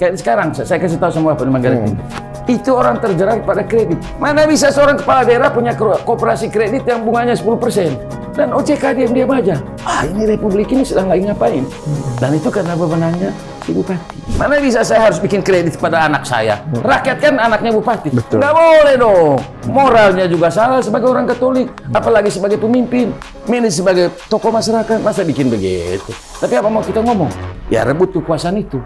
Kayak sekarang, saya kasih tahu semua apa di Manggarai Timur. Itu orang terjerat pada kredit. Mana bisa seorang kepala daerah punya koperasi kredit yang bunganya 10%. Dan OJK diam-diam aja. Ini republik ini sedang lagi ngapain? Dan itu karena bebenannya si bupati. Mana bisa saya harus bikin kredit pada anak saya? Rakyat kan anaknya bupati. Betul. Nggak boleh dong. Moralnya juga salah sebagai orang Katolik. Apalagi sebagai pemimpin. Ini sebagai tokoh masyarakat. Masa bikin begitu? Tapi apa mau kita ngomong? Ya rebut kekuasaan itu.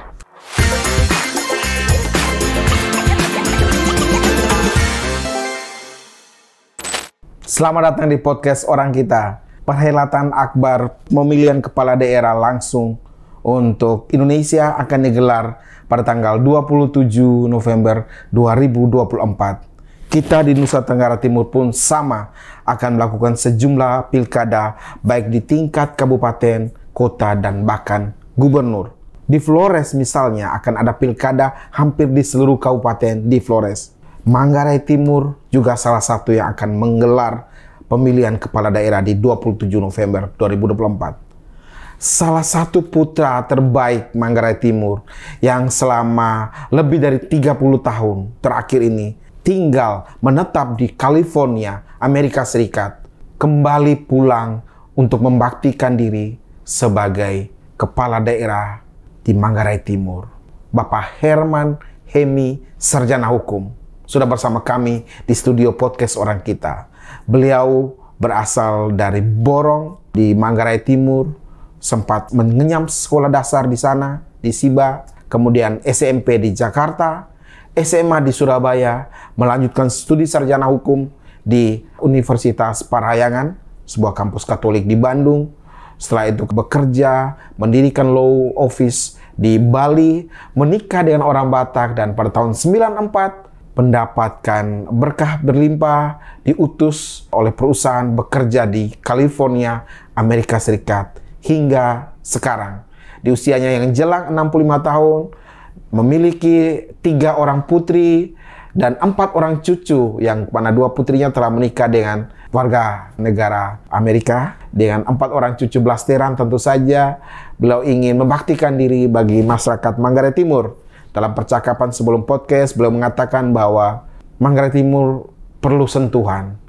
Selamat datang di podcast Orang Kita. Perhelatan akbar pemilihan kepala daerah langsung untuk Indonesia akan digelar pada tanggal 27 November 2024. Kita di Nusa Tenggara Timur pun sama akan melakukan sejumlah pilkada baik di tingkat kabupaten, kota, dan bahkan gubernur. Di Flores misalnya akan ada pilkada hampir di seluruh kabupaten di Flores. Manggarai Timur juga salah satu yang akan menggelar pemilihan kepala daerah di 27 November 2024. Salah satu putra terbaik Manggarai Timur yang selama lebih dari 30 tahun terakhir ini tinggal menetap di California, Amerika Serikat, kembali pulang untuk membaktikan diri sebagai kepala daerah di Manggarai Timur. Bapak Herman Hemi, sarjana hukum, sudah bersama kami di studio podcast Orang Kita. Beliau berasal dari Borong di Manggarai Timur, sempat mengenyam sekolah dasar di sana, di Siba, kemudian SMP di Jakarta, SMA di Surabaya, melanjutkan studi sarjana hukum di Universitas Parahyangan, sebuah kampus Katolik di Bandung. Setelah itu bekerja, mendirikan law office di Bali, menikah dengan orang Batak, dan pada tahun 94 mendapatkan berkah berlimpah, diutus oleh perusahaan bekerja di California, Amerika Serikat, hingga sekarang. Di usianya yang jelang 65 tahun, memiliki 3 orang putri dan 4 orang cucu, yang mana 2 putrinya telah menikah dengan warga negara Amerika. Dengan 4 orang cucu blasteran tentu saja, beliau ingin membaktikan diri bagi masyarakat Manggarai Timur. Dalam percakapan sebelum podcast, beliau mengatakan bahwa Manggarai Timur perlu sentuhan.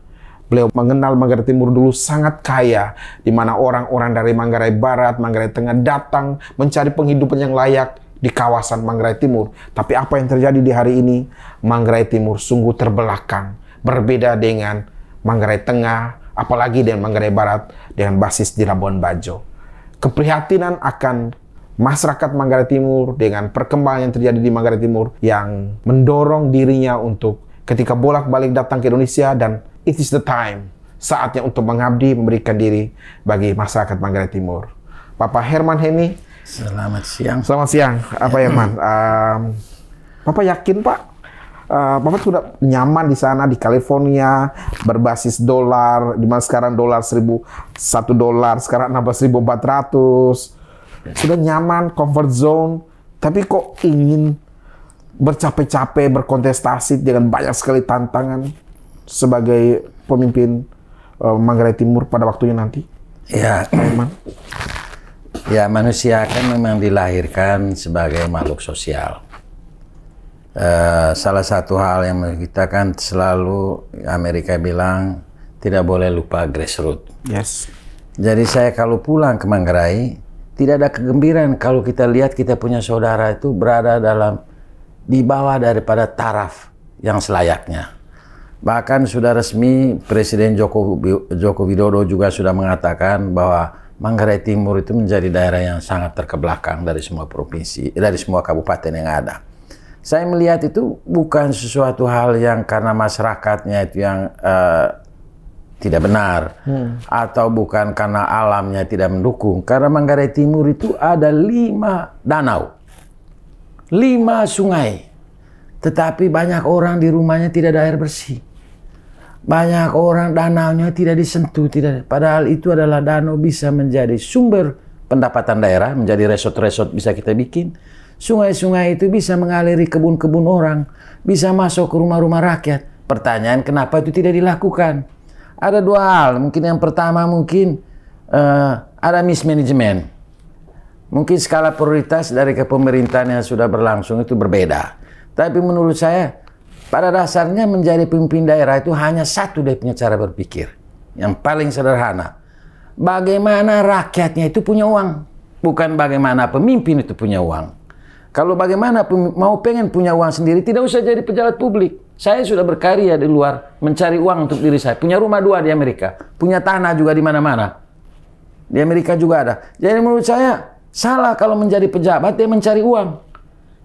Beliau mengenal Manggarai Timur dulu sangat kaya, di mana orang-orang dari Manggarai Barat, Manggarai Tengah datang mencari penghidupan yang layak di kawasan Manggarai Timur. Tapi apa yang terjadi di hari ini? Manggarai Timur sungguh terbelakang, berbeda dengan Manggarai Tengah, apalagi dengan Manggarai Barat dengan basis di Labuan Bajo. Keprihatinan akan masyarakat Manggarai Timur dengan perkembangan yang terjadi di Manggarai Timur yang mendorong dirinya untuk ketika bolak-balik datang ke Indonesia, dan it is the time, saatnya untuk mengabdi, memberikan diri bagi masyarakat Manggarai Timur. Bapak Herman Hemi, selamat siang. Selamat siang. Apa ya, Man? Bapak yakin, Pak? Bapak sudah nyaman di sana di California, berbasis dolar, di mana sekarang dolar 1 dolar sekarang nambah 1.400. Sudah nyaman, comfort zone, tapi kok ingin bercapek-capek, berkontestasi dengan banyak sekali tantangan sebagai pemimpin Manggarai Timur pada waktunya nanti? Ya, ya, manusia kan memang dilahirkan sebagai makhluk sosial. Salah satu hal yang kita kan selalu Amerika bilang tidak boleh lupa grassroots. Yes. Jadi saya kalau pulang ke Manggarai, tidak ada kegembiraan kalau kita lihat kita punya saudara itu berada di bawah daripada taraf yang selayaknya. Bahkan sudah resmi Presiden Joko Widodo juga sudah mengatakan bahwa Manggarai Timur itu menjadi daerah yang sangat terkebelakang dari semua provinsi, dari semua kabupaten yang ada. Saya melihat itu bukan sesuatu hal yang karena masyarakatnya itu yang tidak benar, atau bukan karena alamnya tidak mendukung. Karena Manggarai Timur itu ada 5 danau, 5 sungai, tetapi banyak orang di rumahnya tidak ada air bersih. Banyak orang danaunya tidak disentuh, padahal itu adalah danau bisa menjadi sumber pendapatan daerah, menjadi resort-resort bisa kita bikin. Sungai-sungai itu bisa mengaliri kebun-kebun orang, bisa masuk ke rumah-rumah rakyat. Pertanyaan, kenapa itu tidak dilakukan? Ada 2 hal. Mungkin yang pertama ada mismanagement. Mungkin skala prioritas dari kepemerintahan yang sudah berlangsung itu berbeda. Tapi menurut saya, pada dasarnya menjadi pemimpin daerah itu hanya satu dia punya cara berpikir. Yang paling sederhana. Bagaimana rakyatnya itu punya uang. Bukan bagaimana pemimpin itu punya uang. Kalau bagaimana mau pengen punya uang sendiri, tidak usah jadi pejabat publik. Saya sudah berkarya di luar, mencari uang untuk diri saya. Punya rumah 2 di Amerika. Punya tanah juga di mana-mana. Di Amerika juga ada. Jadi menurut saya, salah kalau menjadi pejabat, dia mencari uang.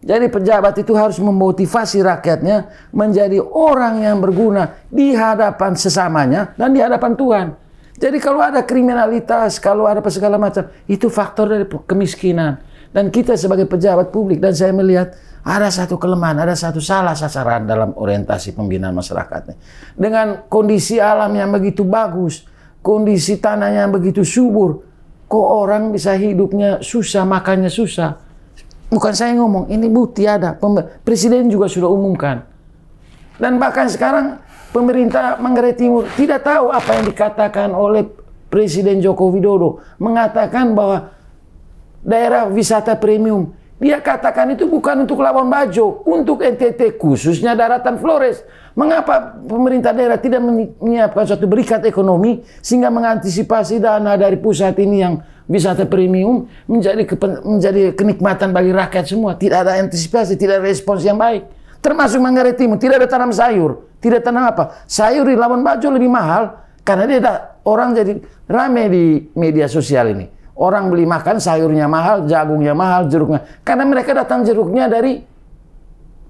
Jadi pejabat itu harus memotivasi rakyatnya menjadi orang yang berguna di hadapan sesamanya dan di hadapan Tuhan. Jadi kalau ada kriminalitas, kalau ada segala macam, itu faktor dari kemiskinan. Dan kita sebagai pejabat publik, dan saya melihat ada satu kelemahan, ada satu salah sasaran dalam orientasi pembinaan masyarakatnya. Dengan kondisi alam yang begitu bagus, kondisi tanahnya yang begitu subur, kok orang bisa hidupnya susah, makannya susah. Bukan saya ngomong, ini bukti ada. Presiden juga sudah umumkan. Dan bahkan sekarang pemerintah Manggarai Timur tidak tahu apa yang dikatakan oleh Presiden Joko Widodo. Mengatakan bahwa daerah wisata premium. Dia katakan itu bukan untuk Labuan Bajo, untuk NTT, khususnya daratan Flores. Mengapa pemerintah daerah tidak menyiapkan suatu berikat ekonomi sehingga mengantisipasi dana dari pusat ini yang wisata premium menjadi kenikmatan bagi rakyat semua. Tidak ada antisipasi, tidak ada respons yang baik. Termasuk Manggarai Timur, tidak ada tanam sayur, tidak tanam apa. Sayur di Labuan Bajo lebih mahal karena dia orang jadi rame di media sosial ini. Orang beli makan sayurnya mahal, jagungnya mahal, jeruknya. Karena mereka datang jeruknya dari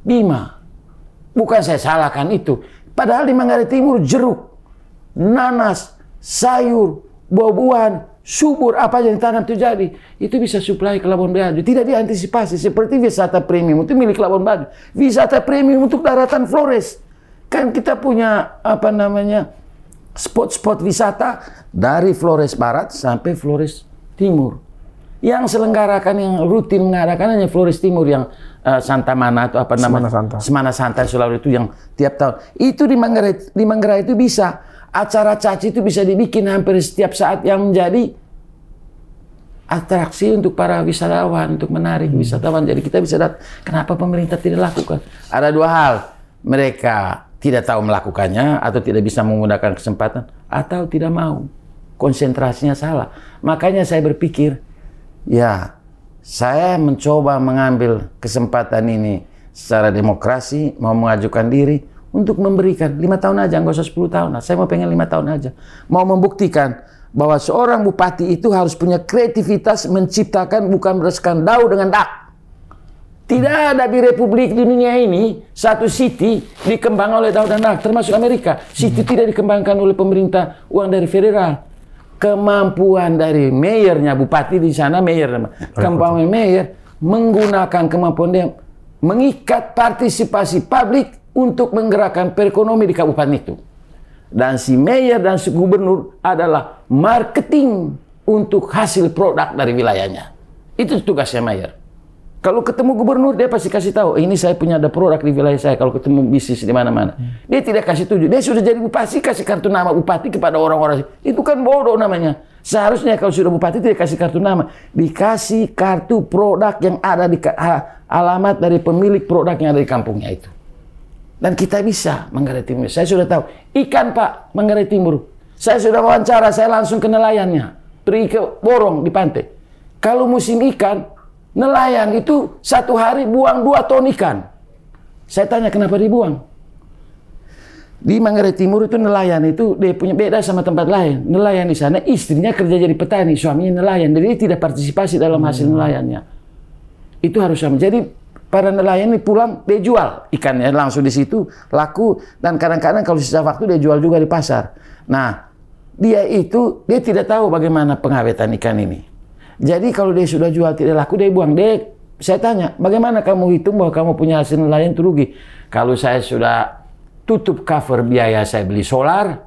Bima. Bukan saya salahkan itu. Padahal di Manggarai Timur jeruk, nanas, sayur, buah-buahan, subur, apa yang ditanam itu jadi. Itu bisa suplai ke Labuan Bajo. Tidak diantisipasi. Seperti wisata premium itu milik Labuan Bajo. Wisata premium untuk daratan Flores. Kan kita punya spot-spot wisata dari Flores Barat sampai Flores Timur. Yang selenggarakan, yang rutin mengadakan hanya Flores Timur, yang Santa Mana atau apa namanya? Semana Santa Sulawesi itu yang tiap tahun. Itu di Manggarai itu bisa. Acara caci itu bisa dibikin hampir setiap saat yang menjadi atraksi untuk para wisatawan, untuk menarik wisatawan. Jadi kita bisa lihat kenapa pemerintah tidak lakukan. Ada 2 hal. Mereka tidak tahu melakukannya atau tidak bisa menggunakan kesempatan atau tidak mau. Konsentrasinya salah. Makanya saya berpikir, ya, saya mencoba mengambil kesempatan ini secara demokrasi, mau mengajukan diri untuk memberikan 5 tahun aja, nggak usah 10 tahun. Saya mau pengen 5 tahun aja. Mau membuktikan bahwa seorang bupati itu harus punya kreativitas menciptakan bukan berdasarkan dau dengan dak. Tidak ada di republik di dunia ini satu city dikembangkan oleh dau dan dak, termasuk Amerika. City tidak dikembangkan oleh pemerintah, uang dari federal. Kemampuan dari mayornya, bupati di sana, kemampuan mayor menggunakan kemampuan dia mengikat partisipasi publik untuk menggerakkan perekonomian di kabupaten itu. Dan si mayor dan si gubernur adalah marketing untuk hasil produk dari wilayahnya. Itu tugasnya mayor. Kalau ketemu gubernur, dia pasti kasih tahu, ini saya punya ada produk di wilayah saya. Kalau ketemu bisnis di mana-mana, dia tidak kasih tunjuk. Dia sudah jadi bupati, kasih kartu nama bupati kepada orang-orang. Itu kan bodoh namanya. Seharusnya kalau sudah bupati tidak kasih kartu nama, dikasih kartu produk yang ada di alamat dari pemilik produk yang ada di kampungnya itu. Dan kita bisa Manggarai Timur. Saya sudah tahu ikan Pak Manggarai Timur. Saya sudah wawancara, saya langsung ke nelayannya, pergi ke Borong di pantai. Kalau musim ikan, nelayan itu 1 hari buang 2 ton ikan. Saya tanya kenapa dibuang? Di Manggarai Timur itu nelayan itu dia punya beda sama tempat lain. Nelayan di sana istrinya kerja jadi petani, suaminya nelayan. Jadi dia tidak partisipasi dalam hasil nelayannya. Itu harus sama. Jadi para nelayan ini pulang dia jual ikannya langsung di situ laku, dan kadang-kadang kalau sisa waktu dia jual juga di pasar. Nah, dia tidak tahu bagaimana pengawetan ikan ini. Jadi kalau dia sudah jual tidak laku, dia buang. Saya tanya, bagaimana kamu hitung bahwa kamu punya hasil nelayan itu rugi? Kalau saya sudah tutup cover biaya saya beli solar,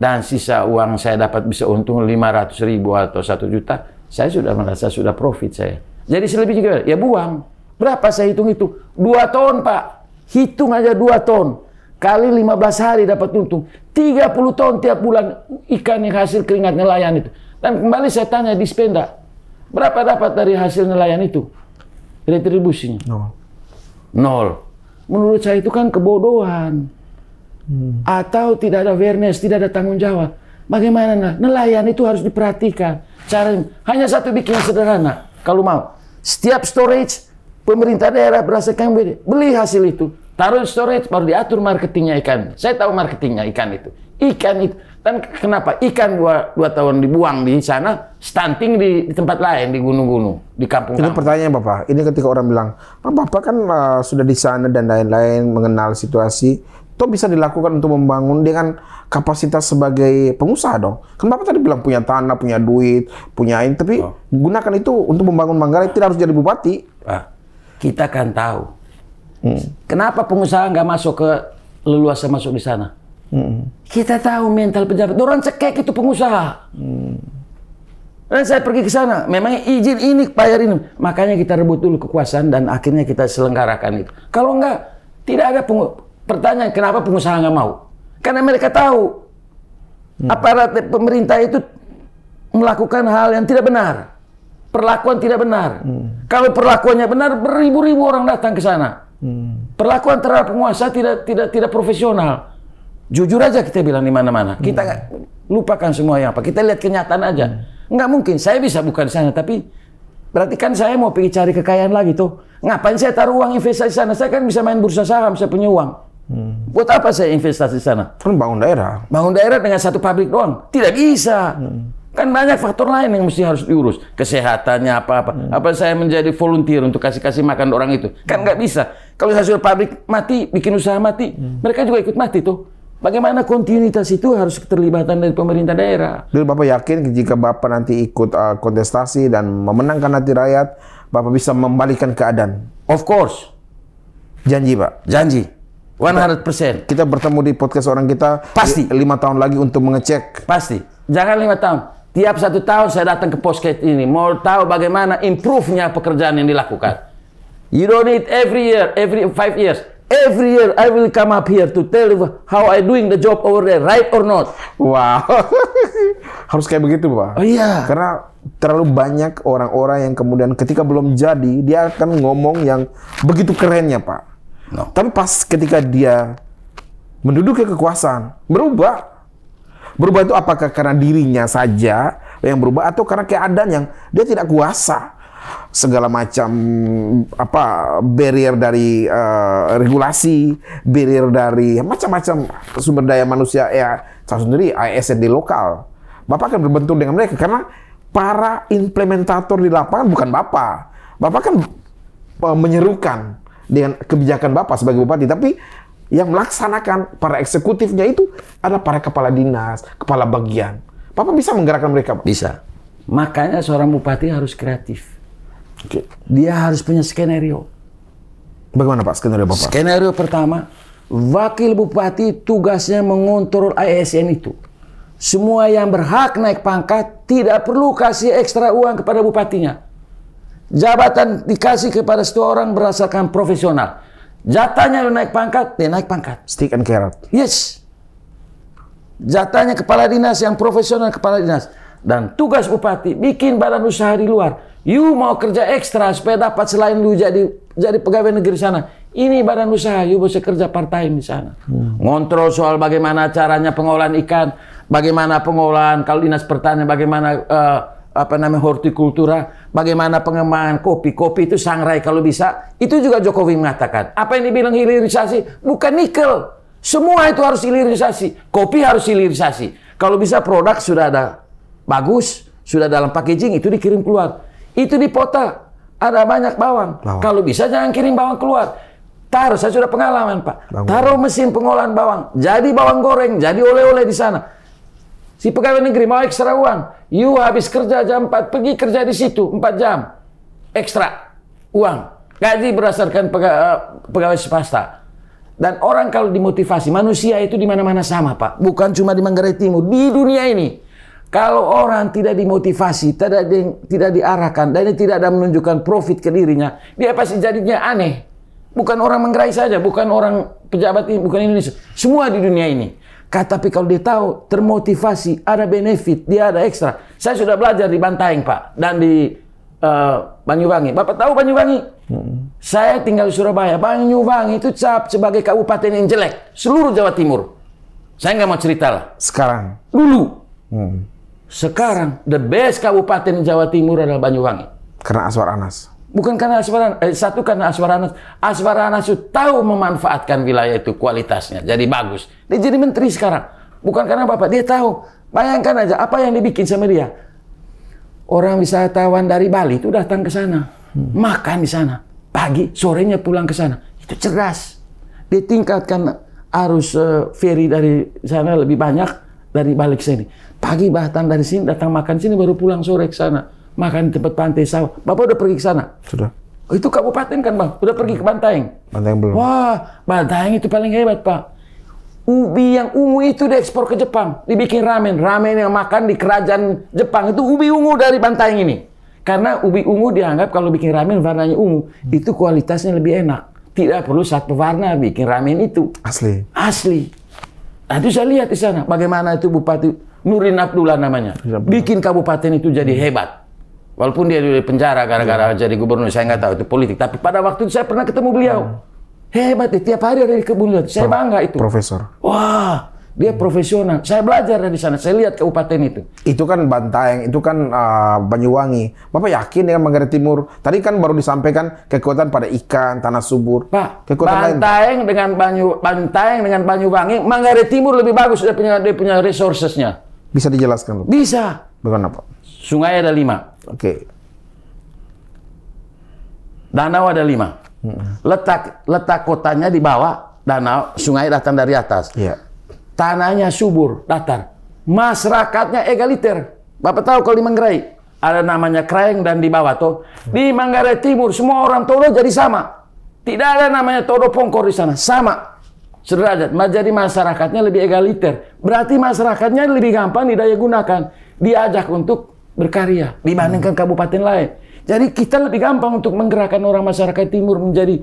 dan sisa uang saya dapat bisa untung 500.000 atau 1 juta, saya sudah merasa sudah profit saya. Jadi selebihnya ya buang. Berapa saya hitung itu? 2 ton Pak. Hitung aja 2 ton. Kali 15 hari dapat untung. 30 ton tiap bulan ikan yang hasil keringat nelayan itu. Dan kembali saya tanya di Spenda, Berapa dapat dari hasil nelayan itu? Retribusinya? Nol. Menurut saya itu kan kebodohan. Atau tidak ada awareness, tidak ada tanggung jawab. Bagaimana? Nelayan itu harus diperhatikan. Hanya satu bikin yang sederhana. Kalau mau, setiap storage pemerintah daerah berdasarkan beli hasil itu, taruh di storage, baru diatur marketingnya ikan. Saya tahu marketingnya ikan itu. Ikan itu. Dan kenapa? Ikan dua tahun dibuang di sana, stunting di tempat lain, di gunung-gunung, di kampung-kampung. Ini pertanyaan Bapak. Ini ketika orang bilang, Bapak kan sudah di sana dan lain-lain, mengenal situasi, itu bisa dilakukan untuk membangun dengan kapasitas sebagai pengusaha dong. Kan Bapak tadi bilang punya tanah, punya duit, punya ini, tapi gunakan itu untuk membangun Manggarai, tidak harus jadi bupati. Kita kan tahu. Kenapa pengusaha nggak masuk ke leluasa masuk di sana? Kita tahu mental pejabat. Orang cekek itu pengusaha. Dan saya pergi ke sana. Memang izin ini, bayar ini. Makanya kita rebut dulu kekuasaan dan akhirnya kita selenggarakan itu. Kalau enggak, tidak ada pertanyaan kenapa pengusaha nggak mau. Karena mereka tahu aparat pemerintah itu melakukan hal yang tidak benar. Perlakuan tidak benar. Kalau perlakuannya benar, beribu-ribu orang datang ke sana. Perlakuan terhadap penguasa tidak profesional. Jujur aja kita bilang di mana-mana. Kita lupakan semua yang apa. Kita lihat kenyataan aja. Nggak mungkin. Saya bisa buka di sana, tapi berarti kan saya mau pergi cari kekayaan lagi tuh. Ngapain saya taruh uang investasi di sana? Saya kan bisa main bursa saham, saya punya uang. Buat apa saya investasi di sana? Kan bangun daerah. Bangun daerah dengan satu pabrik doang? Tidak bisa. Kan banyak faktor lain yang mesti harus diurus. Kesehatannya apa-apa. Apa saya menjadi volunteer untuk kasih makan orang itu? Kan nggak bisa. Kalau saya suruh pabrik mati, bikin usaha mati, mereka juga ikut mati tuh. Bagaimana kontinuitas itu harus keterlibatan dari pemerintah daerah. Jadi Bapak yakin jika Bapak nanti ikut kontestasi dan memenangkan hati rakyat, Bapak bisa membalikan keadaan? Of course. Janji Pak? Janji. 100%. Kita bertemu di podcast orang kita. Pasti. 5 tahun lagi untuk mengecek. Pasti. Jangan 5 tahun. Tiap 1 tahun saya datang ke podcast ini. Mau tahu bagaimana improve-nya pekerjaan yang dilakukan. You don't need every year, every 5 years. Every year I will come up here to tell you how I doing the job over there, right or not? Wow, harus kayak begitu Pak. Oh iya. Karena terlalu banyak orang-orang yang kemudian ketika belum jadi dia akan ngomong yang begitu kerennya Pak. No. Tapi pas ketika dia menduduki kekuasaan berubah. Berubah itu apakah karena dirinya saja yang berubah atau karena keadaan yang dia tidak kuasa? Segala macam barrier dari regulasi, barrier dari macam-macam sumber daya manusia ya, saya sendiri ASN di lokal. Bapak akan berbentur dengan mereka karena para implementator di lapangan bukan Bapak. Bapak kan menyerukan dengan kebijakan Bapak sebagai bupati, tapi yang melaksanakan para eksekutifnya itu adalah para kepala dinas, kepala bagian. Bapak bisa menggerakkan mereka, Pak? Bisa. Makanya seorang bupati harus kreatif. Dia harus punya skenario. Bagaimana Pak skenario Bapak? Skenario pertama, wakil bupati tugasnya mengontrol ASN itu. Semua yang berhak naik pangkat tidak perlu kasih ekstra uang kepada bupatinya. Jabatan dikasih kepada satu orang berdasarkan profesional. Jatahnya naik pangkat, dia naik pangkat. Stick and carrot. Yes. Jatahnya kepala dinas yang profesional kepala dinas. Dan tugas bupati bikin badan usaha di luar. You mau kerja ekstra supaya dapat selain lu jadi pegawai negeri sana. Ini badan usaha, you bisa kerja part time di sana. Ngontrol soal bagaimana caranya pengolahan ikan, bagaimana pengolahan kalau dinas pertanian, bagaimana hortikultura, bagaimana pengembangan kopi. Kopi itu sangrai kalau bisa. Itu juga Jokowi mengatakan. Apa yang dibilang hilirisasi? Bukan nikel. Semua itu harus hilirisasi. Kopi harus hilirisasi. Kalau bisa produk sudah ada bagus, sudah dalam packaging, itu dikirim keluar. Itu dipota, ada banyak bawang. Kalau bisa jangan kirim bawang keluar. Taruh, saya sudah pengalaman Pak. Taruh mesin pengolahan bawang. Jadi bawang goreng, jadi oleh-oleh di sana. Si pegawai negeri mau ekstra uang. You habis kerja jam 4, pergi kerja di situ 4 jam. Ekstra uang. Gaji berdasarkan pegawai swasta. Dan orang kalau dimotivasi, manusia itu di mana-mana sama Pak. Bukan cuma di Manggarai Timur, di dunia ini. Kalau orang tidak dimotivasi, tidak diarahkan, dan tidak ada menunjukkan profit ke dirinya, dia pasti jadinya aneh. Bukan orang Manggarai saja, bukan orang pejabat ini, bukan Indonesia. Semua di dunia ini. Tapi kalau dia tahu, termotivasi, ada benefit, dia ada ekstra. Saya sudah belajar di Bantaeng Pak, dan di Banyuwangi. Bapak tahu Banyuwangi? Saya tinggal di Surabaya. Banyuwangi itu cap sebagai kabupaten yang jelek seluruh Jawa Timur. Saya nggak mau cerita lah. Sekarang? Dulu. Sekarang the best kabupaten Jawa Timur adalah Banyuwangi. Karena Aswar Anas. Bukan karena Aswar Anas. Satu karena Aswar Anas. Aswar Anas itu tahu memanfaatkan wilayah itu kualitasnya. Jadi bagus. Dia jadi menteri sekarang. Bukan karena Bapak. Dia tahu. Bayangkan aja apa yang dibikin sama dia. Orang wisatawan dari Bali itu datang ke sana. Makan di sana. Pagi, sorenya pulang ke sana. Itu cerdas. Dia tingkatkan arus ferry dari sana lebih banyak dari balik sini. Pagi datang dari sini, datang makan sini, baru pulang sore ke sana. Makan di tempat pantai sawah. Bapak udah pergi ke sana? Sudah. Oh, itu kabupaten kan Bang? Udah pergi ke Bantaeng? Bantaeng belum. Wah, Bantaeng itu paling hebat Pak. Ubi yang ungu itu diekspor ke Jepang. Dibikin ramen. Ramen yang makan di kerajaan Jepang. Itu ubi ungu dari Bantaeng ini. Karena ubi ungu dianggap kalau bikin ramen warnanya ungu. Itu kualitasnya lebih enak. Tidak perlu satu warna bikin ramen itu. Asli. Asli. Nah, itu saya lihat di sana. Bagaimana itu Bupati Nurin Abdullah namanya. Bikin kabupaten itu jadi hebat. Walaupun dia di penjara gara-gara jadi gubernur. Saya nggak tahu itu politik. Tapi pada waktu itu saya pernah ketemu beliau. Hebat ya. Tiap hari ada di kebun. Saya bangga itu. Profesor. Wah, dia profesional. Saya belajar dari sana. Saya lihat kabupaten itu. Itu kan Bantaeng, itu kan Banyuwangi. Bapak yakin dengan Manggarai Timur? Tadi kan baru disampaikan kekuatan pada ikan, tanah subur. Pak, kekuatan Bantaeng dengan Banyuwangi, Manggarai Timur lebih bagus. Dia punya resourcesnya. Bisa dijelaskan? Bisa. Bukan apa? Sungai ada 5. Oke. Danau ada 5. Letak kotanya di bawah danau, sungai datang dari atas. Iya. Tanahnya subur, datar. Masyarakatnya egaliter. Bapak tahu kalau di Manggarai ada namanya Kraeng dan di bawah tuh. Di Manggarai Timur semua orang Todo jadi sama. Tidak ada namanya Todo Pongkor di sana, sama. Sederajat. Jadi masyarakatnya lebih egaliter. Berarti masyarakatnya lebih gampang didaya gunakan, diajak untuk berkarya dibandingkan kabupaten lain. Jadi kita lebih gampang untuk menggerakkan orang masyarakat timur menjadi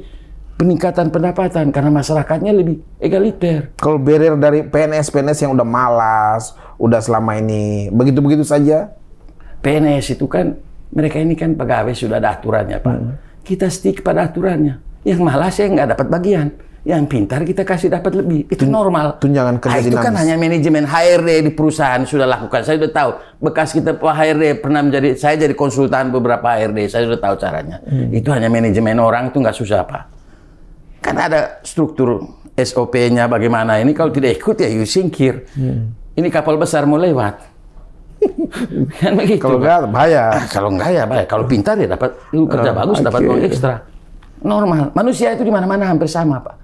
peningkatan pendapatan karena masyarakatnya lebih egaliter. Kalau barrier dari PNS yang udah malas, udah selama ini begitu-begitu saja. PNS itu kan mereka ini kan pegawai sudah ada aturannya Pak. Kita stick pada aturannya. Yang malas ya nggak dapat bagian. Yang pintar kita kasih dapat lebih. Itu normal. Tunjangan kerja itu kan hanya manajemen HRD di perusahaan sudah lakukan. Saya sudah tahu. Bekas kita HRD pernah saya jadi konsultan beberapa HRD. Saya sudah tahu caranya. Itu hanya manajemen orang, itu nggak susah Pak. Kan ada struktur SOP-nya bagaimana. Ini kalau tidak ikut ya you singkir. Ini kapal besar mau lewat. Kan begitu. Kalau nggak bahaya. Kalau nggak ya bahaya. Kalau pintar ya dapat kerja bagus, dapat uang ekstra. Normal. Manusia itu di mana-mana hampir sama Pak.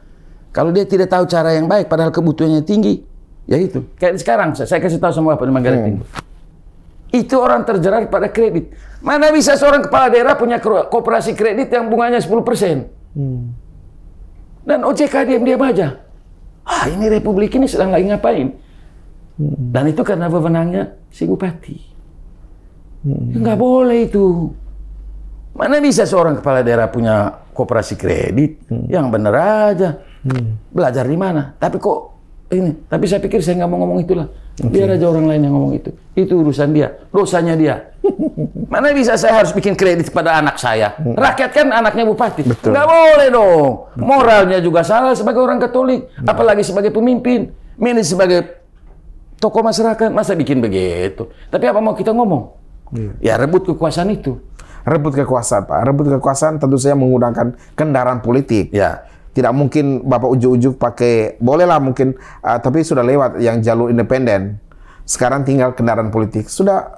Kalau dia tidak tahu cara yang baik, padahal kebutuhannya tinggi, ya itu. Kayak sekarang, saya kasih tahu sama Bapak di Manggarai Timur. Itu orang terjerat pada kredit. Mana bisa seorang kepala daerah punya koperasi kredit yang bunganya 10%? Dan OJK diam-diam aja. Ini republik ini sedang lagi ngapain? Dan itu karena wewenangnya si bupati. Nggak boleh itu. Mana bisa seorang kepala daerah punya koperasi kredit yang benar aja. Belajar di mana? Tapi kok ini? Tapi saya pikir saya nggak mau ngomong itulah. Biar aja orang lain yang ngomong itu. Itu urusan dia, dosanya dia. Mana bisa saya harus bikin kredit kepada anak saya? Rakyat kan anaknya bupati. Nggak boleh dong. Moralnya juga salah sebagai orang Katolik, apalagi sebagai pemimpin. Ini sebagai tokoh masyarakat masa bikin begitu. Tapi apa mau kita ngomong? Ya rebut kekuasaan itu. Rebut kekuasaan Pak. Rebut kekuasaan tentu saja menggunakan kendaraan politik. Ya. Tidak mungkin Bapak ujuk-ujuk pakai, bolehlah mungkin, tapi sudah lewat yang jalur independen. Sekarang tinggal kendaraan politik. Sudah,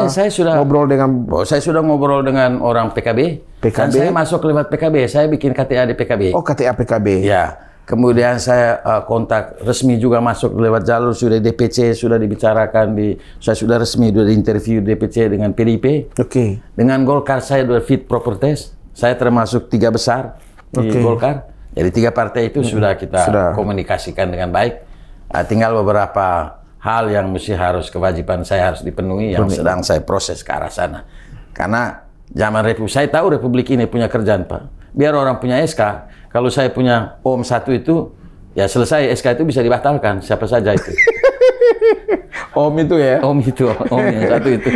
saya sudah ngobrol dengan... saya sudah ngobrol dengan orang PKB. Dan saya masuk lewat PKB. Saya bikin KTA di PKB. Oh, KTA PKB. Ya. Kemudian saya kontak resmi juga masuk lewat jalur sudah DPC, sudah dibicarakan saya sudah resmi sudah diinterview DPC dengan PDIP. Oke. Dengan Golkar saya sudah fit proper test. Saya termasuk 3 besar di Golkar. Jadi 3 partai itu sudah kita komunikasikan dengan baik. Tinggal beberapa hal yang harus kewajiban saya harus dipenuhi yang sedang saya proses ke arah sana. Karena zaman Republik, saya tahu Republik ini punya kerjaan Pak. Biar orang punya SK. Kalau saya punya OM 1 itu, ya selesai SK itu bisa dibatalkan siapa saja itu. Om itu ya? Om itu, Om yang satu itu.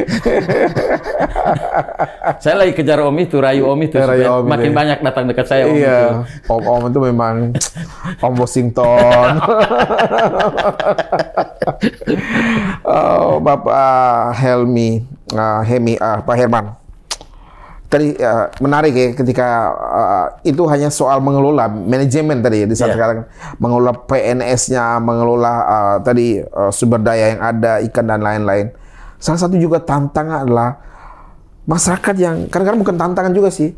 Saya lagi kejar Om itu, rayu Om itu, supaya makin banyak datang dekat saya Om itu. Om itu memang Om Washington. Oh, Bapak Pak Herman. Tadi menarik ya ketika itu hanya soal mengelola manajemen tadi ya, di saat sekarang mengelola PNS-nya, mengelola tadi sumber daya yang ada, ikan dan lain-lain. Salah satu juga tantangan adalah masyarakat yang kadang-kadang bukan tantangan juga sih.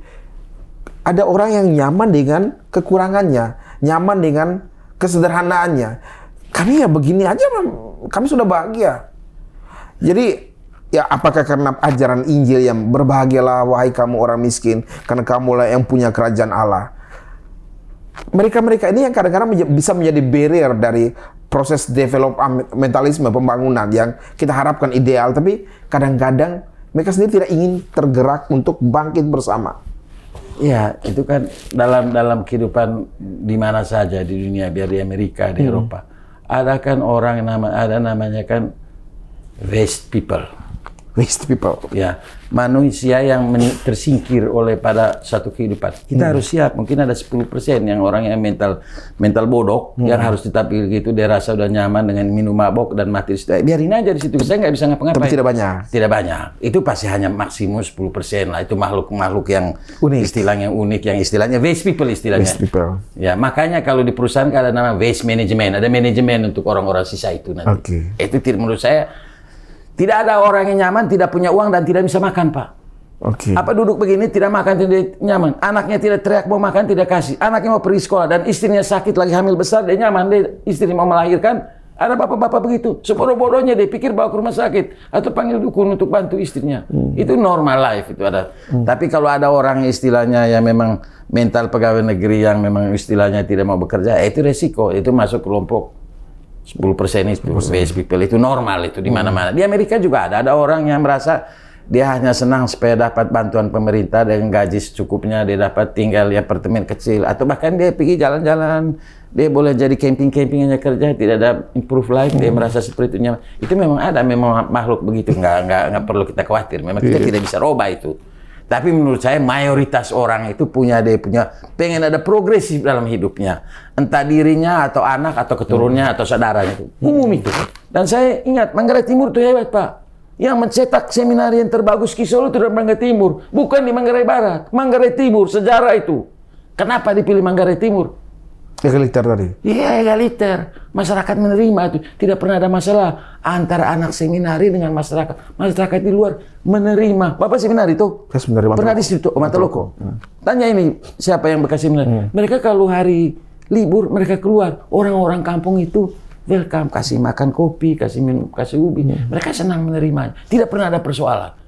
Ada orang yang nyaman dengan kekurangannya, nyaman dengan kesederhanaannya. Kami ya begini aja, kami sudah bahagia. Jadi ya apakah karena ajaran Injil yang berbahagialah wahai kamu orang miskin, karena kamulah yang punya kerajaan Allah. Mereka-mereka ini yang kadang-kadang bisa menjadi barrier dari proses developmentalisme pembangunan yang kita harapkan ideal, tapi kadang-kadang mereka sendiri tidak ingin tergerak untuk bangkit bersama. Ya, itu kan dalam kehidupan di mana saja di dunia, biar di Amerika, di Eropa, ada kan orang namanya kan waste people. Waste people. Ya, manusia yang tersingkir oleh pada satu kehidupan. Kita harus siap. Mungkin ada 10% yang orang yang mental bodoh yang harus ditampil gitu. Dia rasa udah nyaman dengan minum mabok dan mati. Biarin aja di situ. Saya nggak bisa ngapa-ngapain. Tapi tidak banyak. Tidak banyak. Itu pasti hanya maksimum 10% lah. Itu makhluk yang unik. Istilahnya unik, yang istilahnya waste people istilahnya. Waste people. Ya, makanya kalau di perusahaan ada nama waste management. Ada manajemen untuk orang-orang sisa itu nanti. Itu menurut saya. Tidak ada orang yang nyaman, tidak punya uang, dan tidak bisa makan, Pak. Apa duduk begini, tidak makan, tidak nyaman. Anaknya tidak teriak, mau makan, tidak kasih. Anaknya mau pergi sekolah, dan istrinya sakit, lagi hamil besar, dia nyaman. Istri mau melahirkan, ada bapak-bapak begitu. Sebodoh-bodohnya dia pikir bawa ke rumah sakit. Atau panggil dukun untuk bantu istrinya. Itu normal life, itu ada. Tapi kalau ada orang istilahnya yang memang mental pegawai negeri, yang memang istilahnya tidak mau bekerja, itu resiko. Itu masuk kelompok 10% itu waste people, itu normal, itu di mana-mana. Di Amerika juga ada orang yang merasa dia hanya senang supaya dapat bantuan pemerintah dengan gaji secukupnya, dia dapat tinggal di apartemen kecil, atau bahkan dia pergi jalan-jalan, dia boleh jadi camping-camping aja kerja, tidak ada improve life, dia merasa seperti itu nyaman. Itu memang ada, memang makhluk begitu, nggak perlu kita khawatir. Memang kita tidak bisa rubah itu. Tapi menurut saya mayoritas orang itu pengen ada progresif dalam hidupnya. Entah dirinya atau anak atau keturunannya atau saudaranya itu. Umum itu. Dan saya ingat Manggarai Timur itu hebat, Pak. Yang mencetak seminari yang terbagus di Solo itu dari Manggarai Timur. Bukan di Manggarai Barat. Manggarai Timur, sejarah itu. Kenapa dipilih Manggarai Timur? Egaliter tadi? Iya, egaliter. Masyarakat menerima itu. Tidak pernah ada masalah antara anak seminari dengan masyarakat. Masyarakat di luar menerima. Bapak seminari itu? Saya seminari pernah di situ, Mataloko. Tanya ini, siapa yang bekas seminari? Mereka kalau hari libur, mereka keluar. Orang-orang kampung itu welcome. Kasih makan kopi, kasih minum, kasih ubi. Mereka senang menerimanya. Tidak pernah ada persoalan.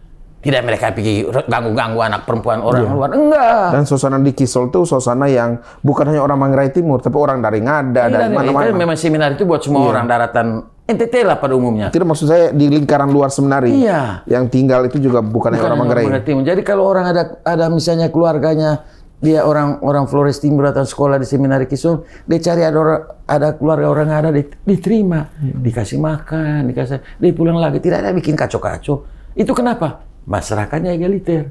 Tidak mereka pergi ganggu-ganggu anak perempuan orang luar. Enggak. Dan suasana di Kisol itu suasana yang bukan hanya orang Manggarai Timur, tapi orang dari Ngada, dari mana-mana. Memang seminar itu buat semua orang daratan NTT lah pada umumnya. Tidak, maksud saya di lingkaran luar seminari. Iya. Yang tinggal itu juga bukan hanya orang Manggarai Timur. Jadi kalau orang ada misalnya keluarganya, dia orang Flores Timur atau sekolah di seminari Kisol, dia cari ada keluarga orang ada, diterima. Dikasih makan, dia pulang lagi. Tidak ada bikin kacau-kacau. Itu kenapa? Masyarakatnya egaliter.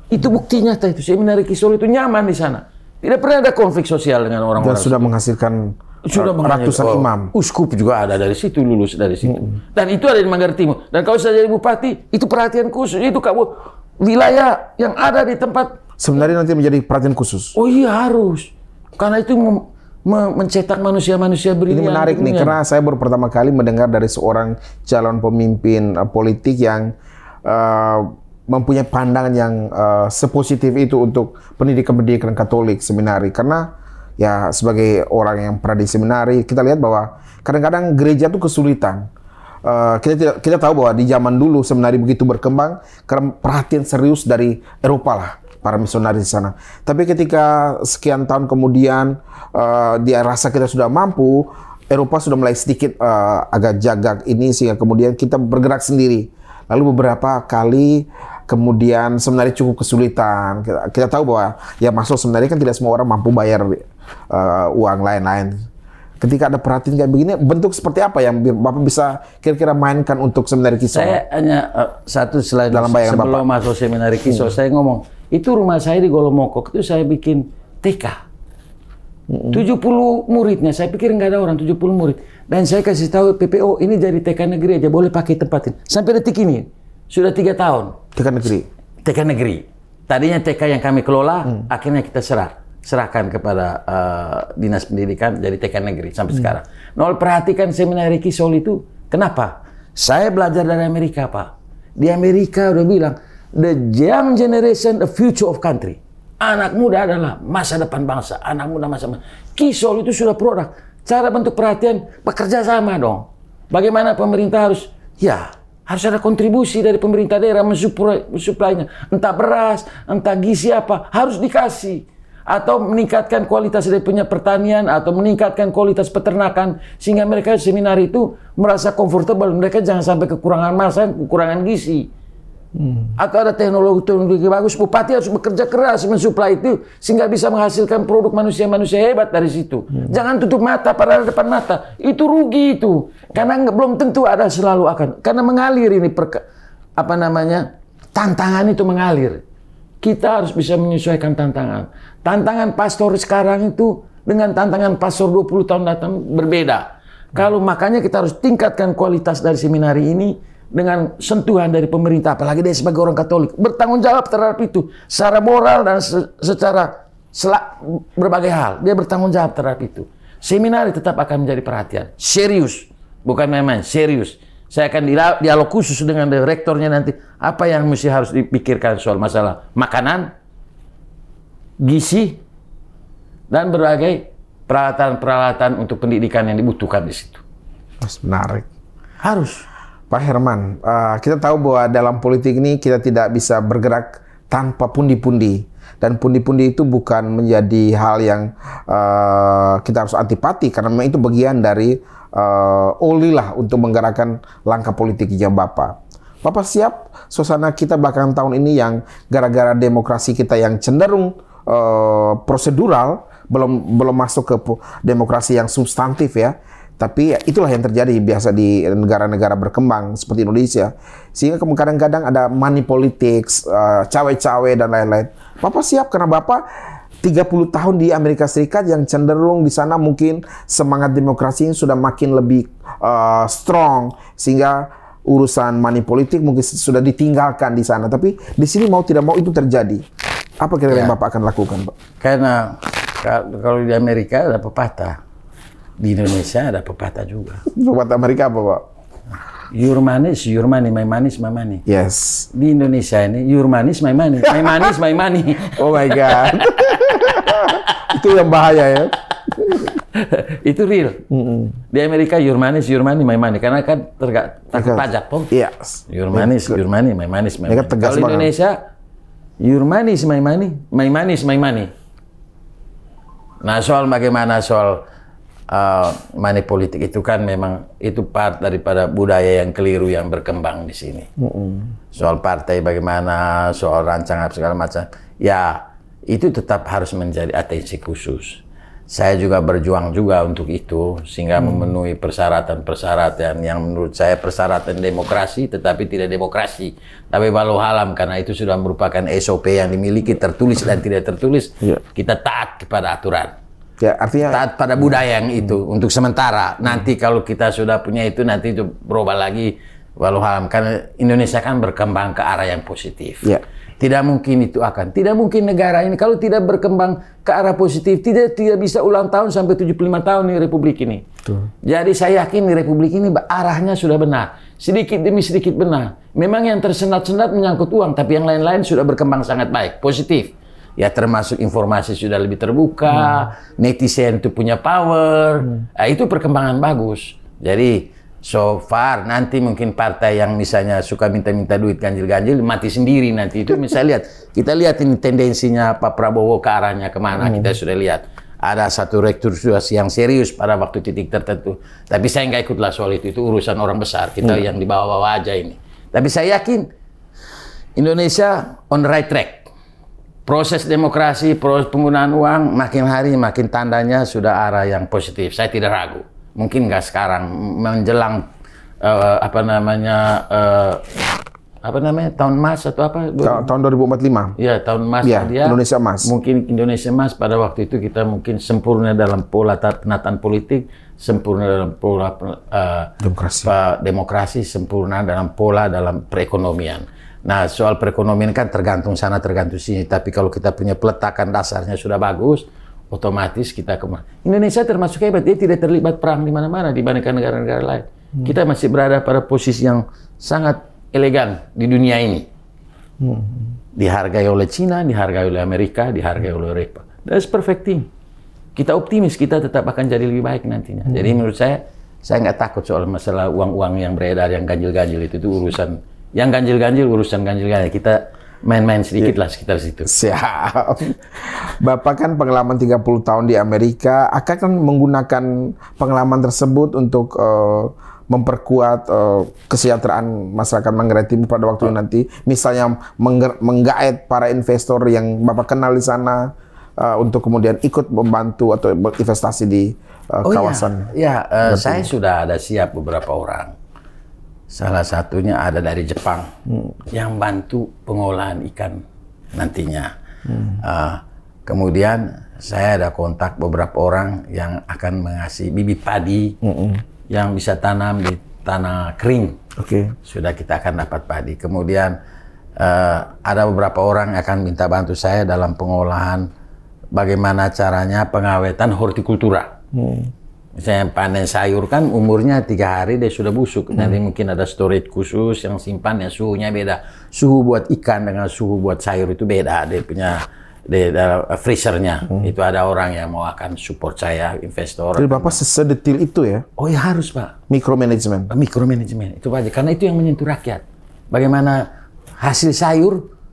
Itu buktinya itu seminari Kisol itu nyaman di sana. Tidak pernah ada konflik sosial dengan orang-orang. Dan sudah menghasilkan ratusan imam. Uskup juga ada dari situ, lulus dari situ. Dan itu ada di Manggarai Timur. Dan kalau saya jadi bupati, itu perhatian khusus. Itu wilayah yang ada di tempat. Sebenarnya nanti menjadi perhatian khusus. Oh iya, harus. Karena itu mencetak manusia-manusia brilian. Ini menarik nih, karena saya baru pertama kali mendengar dari seorang calon pemimpin politik yang mempunyai pandangan yang sepositif itu untuk pendidikan Katolik seminari. Karena ya sebagai orang yang pernah di seminari, kita lihat bahwa kadang-kadang gereja itu kesulitan. Kita tahu bahwa di zaman dulu seminari begitu berkembang karena perhatian serius dari Eropa lah, para misionaris di sana. Tapi ketika sekian tahun kemudian dia rasa kita sudah mampu, Eropa sudah mulai sedikit agak jagak ini, sehingga kemudian kita bergerak sendiri. Lalu beberapa kali kemudian seminari cukup kesulitan. Kita tahu bahwa ya masuk seminari kan tidak semua orang mampu bayar uang lain-lain. Ketika ada perhatian kayak begini, bentuk seperti apa yang Bapak bisa kira-kira mainkan untuk seminari Kisol? Saya hanya satu slide dalam bayangan sebelum Bapak masuk seminari Kisol, saya ngomong, itu rumah saya di Golomokok itu saya bikin TK. 70 muridnya, saya pikir nggak ada orang, 70 murid. Dan saya kasih tahu PPO, ini jadi TK negeri aja, boleh pakai tempat ini. Sampai detik ini, sudah 3 tahun. TK negeri? TK negeri. Tadinya TK yang kami kelola, akhirnya kita serahkan kepada Dinas Pendidikan jadi TK negeri sampai sekarang. Nol perhatikan seminari Kisol itu, kenapa? Saya belajar dari Amerika, Pak. Di Amerika udah bilang, the young generation, the future of country. Anak muda adalah masa depan bangsa. Anak muda masa depan. Kisol itu sudah produk. Cara bentuk perhatian, bekerja sama dong. Bagaimana pemerintah harus ada kontribusi dari pemerintah daerah mensuplainya. Entah beras, entah gizi apa, harus dikasih. Atau meningkatkan kualitas dari punya pertanian, atau meningkatkan kualitas peternakan, sehingga mereka seminar itu merasa comfortable. Mereka jangan sampai kekurangan masa, kekurangan gizi. Atau ada teknologi bagus, bupati harus bekerja keras mensuplai itu sehingga bisa menghasilkan produk manusia-manusia hebat dari situ. Jangan tutup mata pada depan mata, itu rugi itu. Karena belum tentu ada, selalu akan. Karena mengalir ini tantangan itu mengalir. Kita harus bisa menyesuaikan tantangan. Tantangan pastor sekarang itu dengan tantangan pastor 20 tahun datang berbeda. Kalau makanya kita harus tingkatkan kualitas dari seminari ini dengan sentuhan dari pemerintah, apalagi dia sebagai orang Katolik, bertanggung jawab terhadap itu secara moral dan secara berbagai hal. Dia bertanggung jawab terhadap itu. Seminari tetap akan menjadi perhatian, serius, bukan main-main, serius. Saya akan dialog khusus dengan rektornya nanti, apa yang mesti harus dipikirkan soal masalah makanan, gizi, dan berbagai peralatan-peralatan untuk pendidikan yang dibutuhkan di situ. Mas, menarik. Harus. Pak Herman, kita tahu bahwa dalam politik ini kita tidak bisa bergerak tanpa pundi-pundi. Dan pundi-pundi itu bukan menjadi hal yang kita harus antipati, karena memang itu bagian dari oli lah untuk menggerakkan langkah politiknya Bapak. Bapak siap suasana kita belakangan tahun ini yang gara-gara demokrasi kita yang cenderung prosedural, belum masuk ke demokrasi yang substantif ya. Tapi itulah yang terjadi biasa di negara-negara berkembang seperti Indonesia. Sehingga kadang-kadang ada money politics, cawe-cawe dan lain-lain. Bapak siap karena Bapak 30 tahun di Amerika Serikat yang cenderung di sana mungkin semangat demokrasi sudah makin lebih strong. Sehingga urusan money politik mungkin sudah ditinggalkan di sana. Tapi di sini mau tidak mau itu terjadi. Apa kira-kira yang Bapak akan lakukan, Pak? Karena kalau di Amerika ada pepatah. Di Indonesia ada pepatah juga. Pepatah Amerika apa, Pak? Your money is your money, my money is my money. Yes. Di Indonesia ini, your money is my money, my money is my money. Oh my God. Itu yang bahaya ya. Itu real. Di Amerika, your money is your money, my money. Karena kan takut pajak, Pong. Yes. Your money is your money, my money is my money. Kalau di Indonesia, your money is my money is my money. Nah, soal bagaimana soal money politik itu kan memang itu part daripada budaya yang keliru yang berkembang di sini. Soal partai bagaimana, soal rancangan segala macam, ya itu tetap harus menjadi atensi khusus. Saya juga berjuang juga untuk itu sehingga memenuhi persyaratan-persyaratan yang menurut saya persyaratan demokrasi, tetapi tidak demokrasi, tapi walau alam karena itu sudah merupakan SOP yang dimiliki tertulis dan tidak tertulis. Kita taat kepada aturan. Ya, artinya taat pada budaya yang itu untuk sementara. Nanti kalau kita sudah punya itu, nanti itu berubah lagi walau alam. Karena Indonesia kan berkembang ke arah yang positif. Ya. Tidak mungkin itu akan. Tidak mungkin negara ini kalau tidak berkembang ke arah positif, tidak bisa ulang tahun sampai 75 tahun di Republik ini. Betul. Jadi saya yakin di Republik ini arahnya sudah benar. Sedikit demi sedikit benar. Memang yang tersendat-sendat menyangkut uang, tapi yang lain-lain sudah berkembang sangat baik, positif. Ya termasuk informasi sudah lebih terbuka, netizen itu punya power, nah, itu perkembangan bagus. Jadi so far nanti mungkin partai yang misalnya suka minta-minta duit ganjil-ganjil mati sendiri nanti itu misalnya kita lihat ini tendensinya Pak Prabowo ke arahnya kemana kita sudah lihat. Ada satu restrukturisasi yang serius pada waktu titik tertentu. Tapi saya nggak ikutlah soal itu urusan orang besar kita yang di bawah-bawah aja ini. Tapi saya yakin Indonesia on the right track. proses demokrasi, proses penggunaan uang makin hari makin tandanya sudah arah yang positif. Saya tidak ragu. Mungkin nggak sekarang menjelang tahun emas atau apa? Tahun 2045. Ya, tahun emas ya, dia. Indonesia emas. Mungkin Indonesia emas pada waktu itu kita mungkin sempurna dalam pola penataan politik, sempurna dalam pola demokrasi, sempurna dalam pola dalam perekonomian. Nah, soal perekonomian kan tergantung sana, tergantung sini. Tapi kalau kita punya peletakan dasarnya sudah bagus, otomatis kita Indonesia termasuk hebat, dia tidak terlibat perang di mana-mana dibandingkan negara-negara lain. Kita masih berada pada posisi yang sangat elegan di dunia ini. Dihargai oleh Cina, dihargai oleh Amerika, dihargai oleh Eropa. That's perfect thing. Kita optimis, kita tetap akan jadi lebih baik nantinya. Jadi menurut saya nggak takut soal masalah uang-uang yang beredar, yang ganjil-ganjil itu urusan. Yang ganjil-ganjil, urusan ganjil-ganjil. Kita main-main sedikit lah sekitar situ. Siap. Bapak kan pengalaman 30 tahun di Amerika, akan menggunakan pengalaman tersebut untuk memperkuat kesejahteraan masyarakat Manggarai Timur pada waktu nanti. Misalnya menggait para investor yang Bapak kenal di sana untuk kemudian ikut membantu atau berinvestasi di kawasan. Saya sudah ada siap beberapa orang. Salah satunya ada dari Jepang yang bantu pengolahan ikan nantinya. Kemudian saya ada kontak beberapa orang yang akan mengasih bibit padi yang bisa tanam di tanah kering. Sudah kita akan dapat padi. Kemudian ada beberapa orang yang akan minta bantu saya dalam pengolahan bagaimana caranya pengawetan hortikultura. Misalnya panen sayur kan umurnya 3 hari dia sudah busuk. Nanti mungkin ada storage khusus yang simpan yang suhunya beda. Suhu buat ikan dengan suhu buat sayur itu beda. Dia punya freezernya. Itu ada orang yang mau akan support saya, investor. Jadi Bapak sedetil itu ya? Oh ya harus Pak. Mikromanagement. Mikromanagement itu aja karena itu yang menyentuh rakyat. Bagaimana hasil sayur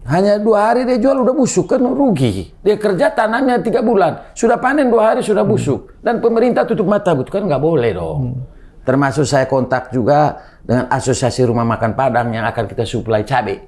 hanya 2 hari dia jual udah busuk, kan rugi. Dia kerja tanamnya 3 bulan, sudah panen 2 hari sudah busuk. Dan pemerintah tutup mata, kan nggak boleh dong. Termasuk saya kontak juga dengan Asosiasi Rumah Makan Padang yang akan kita suplai cabai.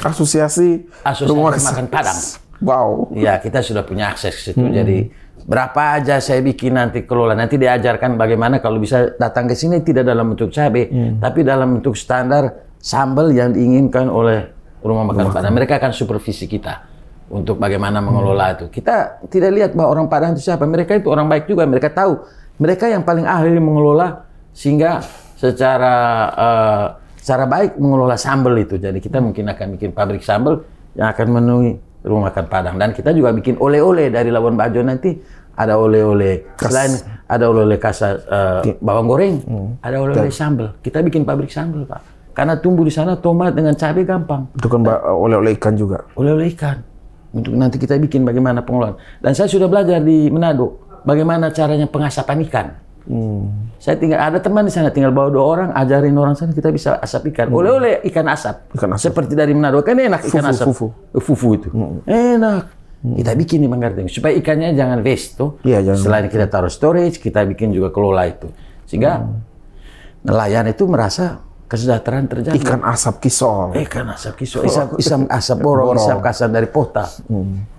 Asosiasi Rumah Makan Padang. Wow. Ya, kita sudah punya akses ke situ. Jadi berapa aja saya bikin nanti kelola. Nanti diajarkan bagaimana kalau bisa datang ke sini tidak dalam bentuk cabai, tapi dalam bentuk standar sambal yang diinginkan oleh Rumah Makan Padang. Mereka akan supervisi kita untuk bagaimana mengelola itu. Kita tidak lihat bahwa orang Padang itu siapa. Mereka itu orang baik juga. Mereka tahu. Mereka yang paling ahli mengelola sehingga secara baik mengelola sambal itu. Jadi kita mungkin akan bikin pabrik sambal yang akan memenuhi Rumah Makan Padang. Dan kita juga bikin oleh-oleh dari Labuan Bajo nanti. Ada oleh-oleh selain ada oleh-oleh bawang goreng, ada oleh-oleh sambal. Kita bikin pabrik sambal, Pak. Karena tumbuh di sana tomat dengan cabai gampang. Itu kan oleh-oleh ikan juga. Oleh-oleh ikan. Untuk nanti kita bikin bagaimana pengelolaan. Dan saya sudah belajar di Manado bagaimana caranya pengasapan ikan. Saya ada teman di sana tinggal bawa 2 orang, ajarin orang sana kita bisa asap ikan. Oleh-oleh ikan asap. Seperti dari Manado kan enak ikan asap. Fufu itu. Enak. Kita bikin di Manggarai supaya ikannya jangan waste tuh. Selain kita taruh storage, kita bikin juga kelola itu. Sehingga nelayan itu merasa kesejahteraan terjadi. Ikan asap kisol. Ikan asap kisol. Isam asap borong, isap kasan dari pota.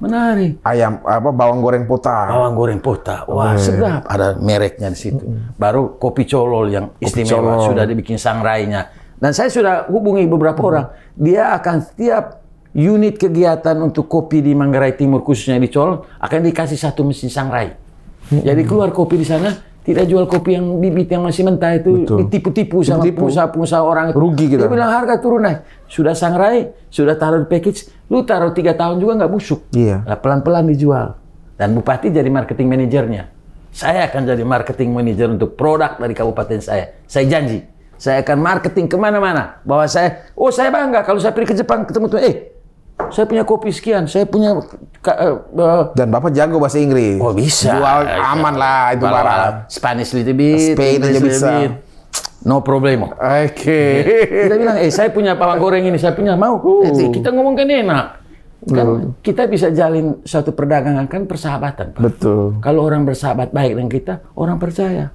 Menarik. Ayam bawang goreng pota. Bawang goreng pota. Wah, sedap. Ada mereknya di situ. Baru kopi colol yang istimewa sudah dibikin sangrainya. Dan saya sudah hubungi beberapa orang. Dia akan setiap unit kegiatan untuk kopi di Manggarai Timur khususnya di Colol akan dikasih 1 mesin sangrai. Jadi keluar kopi di sana. Tidak jual kopi yang bibit yang masih mentah itu. Ditipu-tipu sama pengusaha-pengusaha orang. Rugi kita. Dia bilang harga turun naik. Sudah sangrai, sudah taruh di package, lu taruh 3 tahun juga nggak busuk. Nah, pelan-pelan dijual. Dan Bupati jadi marketing manajernya. Saya akan jadi marketing manajer untuk produk dari kabupaten saya. Saya janji. Saya akan marketing kemana-mana. Bahwa saya bangga kalau saya pergi ke Jepang ketemu tuh, saya punya kopi sekian, saya punya... Dan Bapak jago bahasa Inggris. Oh bisa. Jual aman lah itu barang. Spanish little bit, Spain aja bisa. No problemo. Kita bilang, saya punya bawang goreng ini, saya punya mau. Kita ngomongkan enak. Kan kita bisa jalin suatu perdagangan, kan persahabatan, Pak. Betul. Kalau orang bersahabat baik dengan kita, orang percaya.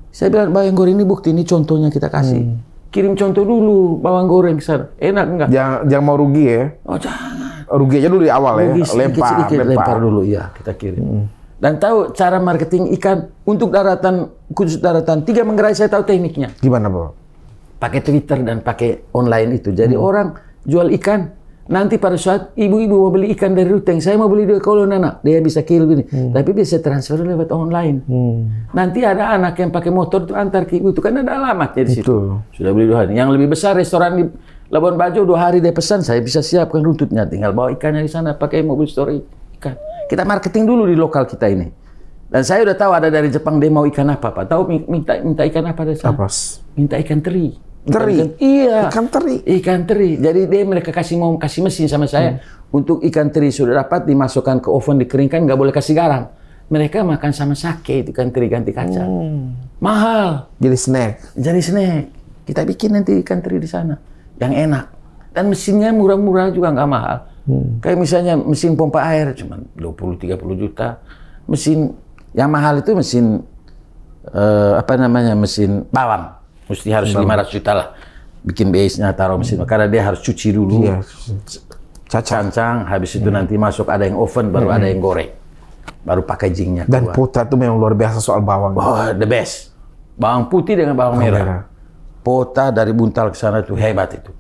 Saya bilang, bawang goreng ini bukti, ini contohnya kita kasih. kirim contoh dulu bawang goreng ke sana. Enak enggak? Jangan mau rugi ya. Oh jangan. Rugi aja dulu di awal rugi ya. Sedikit lempar dulu ya, kita kirim. Dan tahu cara marketing ikan untuk daratan, khusus daratan 3 Manggarai, saya tahu tekniknya. Gimana, Pak? Pakai Twitter dan pakai online itu. Jadi orang jual ikan. Nanti pada saat ibu-ibu mau beli ikan dari Ruteng, saya mau beli 2 kolon anak, dia bisa kill gini. Tapi bisa transfer lewat online. Nanti ada anak yang pakai motor itu antar ke ibu itu, kan ada alamatnya di situ. Sudah beli 2 hari. Yang lebih besar restoran di Labuan Bajo 2 hari dia pesan, saya bisa siapkan runtutnya, tinggal bawa ikannya di sana pakai mobil story ikan. Kita marketing dulu di lokal kita ini. Dan saya udah tahu ada dari Jepang dia mau ikan apa, Pak. Tahu minta ikan apa dari sana? Apa? Minta ikan teri. Iya, ikan teri. Ikan teri. Jadi mereka mau kasih mesin sama saya untuk ikan teri sudah dapat dimasukkan ke oven, dikeringkan, nggak boleh kasih garam. Mereka makan sama sake itu ikan teri ganti kacang. Mahal. Jadi snack. Kita bikin nanti ikan teri di sana yang enak. Dan mesinnya murah-murah juga nggak mahal. Kayak misalnya mesin pompa air cuma 20-30 juta. Mesin yang mahal itu mesin mesin bawang. Mesti harus 500 juta lah. Bikin base-nya, taruh mesin. Karena dia harus cuci dulu. Iya. Cancang, habis itu nanti masuk ada yang oven, baru ada yang goreng. Baru packaging-nya. Dan Pota itu memang luar biasa soal bawang. Oh, the best. Bawang putih dengan bawang merah. Pota dari Buntal ke sana itu hebat itu.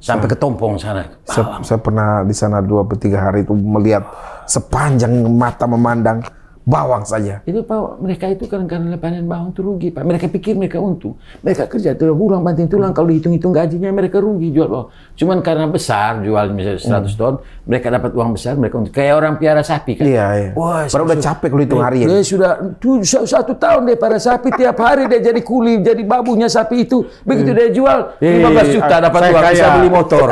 Sampai ke Tompong sana. Saya pernah di sana 2-3 hari itu melihat sepanjang mata memandang bawang saja. Itu Pak, mereka itu kadang-kadang panen bawang itu rugi Pak. Mereka pikir mereka untung. Mereka kerja 3 bulan banting tulang, kalau dihitung-hitung gajinya mereka rugi jual bawang. Cuman karena besar, jual misalnya 100 ton, mereka dapat uang besar, mereka untung. Kayak orang piara sapi kan. Iya. Wah, udah capek kalau hitung hari ya. Dia sudah 1 tahun dia piara sapi, tiap hari dia jadi kuli, jadi babunya sapi itu. Begitu dia jual 15 juta dapat uang, bisa beli motor.